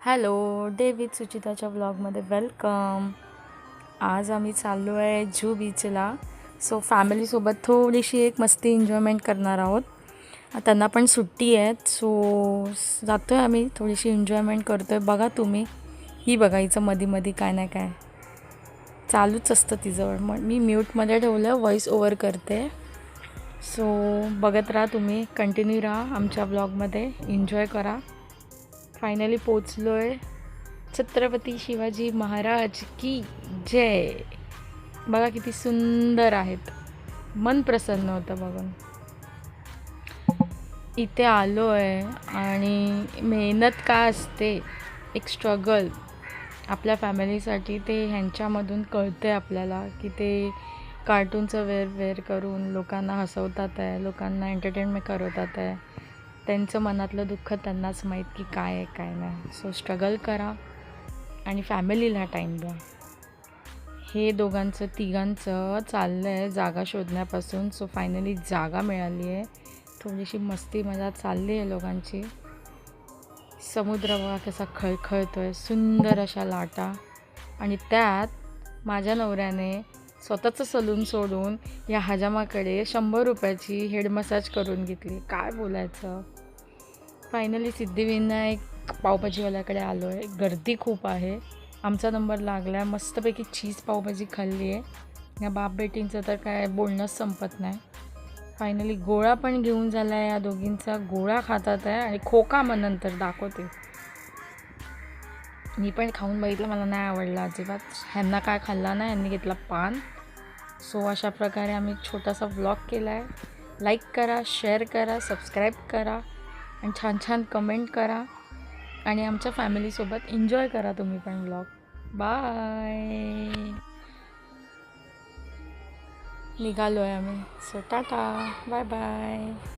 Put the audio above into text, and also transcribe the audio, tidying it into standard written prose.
Hello, day with सुचिताच्या व्लॉगमध्ये welcome. आज आम्ही चाललो आहे जुहू बीचला. सो फॅमिलीसोबत थोडीशी एक मस्ती एन्जॉयमेंट करणार आहोत. त्यांना पण सुट्टी आहेत, सो जातो आहे आम्ही, थोडीशी एन्जॉयमेंट करतो आहे. बघा तुम्ही, ही बघा हिचं मध्ये काय नाही काय चालूच असतं तिजवळ. मग मी म्यूटमध्ये ठेवलं, व्हॉईस ओव्हर करते. सो बघत राहा तुम्ही, कंटिन्यू राहा आमच्या व्लॉगमध्ये, एन्जॉय करा. फायनली पोचलो आहे. छत्रपती शिवाजी महाराज की जय. बघा किती सुंदर आहेत, मन प्रसन्न होतं बघून. इथे आलो आहे आणि मेहनत काय असते, एक स्ट्रगल आपल्या फॅमिलीसाठी, ते ह्यांच्यामधून कळतं आहे आपल्याला की ते कार्टूनचं वेअर करून लोकांना हसवतात आहे, लोकांना एंटरटेनमेंट करवतात आहे. त्यांचं मनातलं दुःख त्यांनाच माहीत की काय आहे काय नाही. सो स्ट्रगल करा आणि फॅमिलीला टाईम द्या. हे तिघांचं चाललं आहे जागा शोधण्यापासून. सो फायनली जागा मिळाली आहे. थोडीशी मस्ती मजा चालली आहे लोकांची. समुद्र बघा कसा खळखळतो आहे, सुंदर अशा लाटा. आणि त्यात माझ्या नवऱ्याने स्वतःचं सलून सोडून या हजामाकडे 100 रुपयाची हेड मसाज करून घेतली. काय बोलायचं. फायनली सिद्धिविनायक पावभाजीवाल्याकडे आलो आहे. गर्दी खूप आहे. आमचा नंबर लागला आहे. मस्तपैकी चीज पावभाजी खाल्ली आहे. या बाप बेटींचं तर काय बोलणंच संपत नाही. फायनली गोळा पण घेऊन झाला आहे. या दोघींचा गोळा खातात आहे आणि खोका मग नंतर दाखवते. मी पण खाऊन बघितलं, मला नाही आवडला अजिबात. ह्यांना काय खाल्ला नाही, ह्यांनी घेतला पान. सो अशा प्रकारे आम्ही छोटासा व्लॉग केला आहे. लाईक करा, शेअर करा, सबस्क्राईब करा आणि छान छान कमेंट करा आणि आमच्या फॅमिलीसोबत एन्जॉय करा तुम्ही पण व्लॉग. बाय. निघालो आहे आम्ही. So tata, bye bye.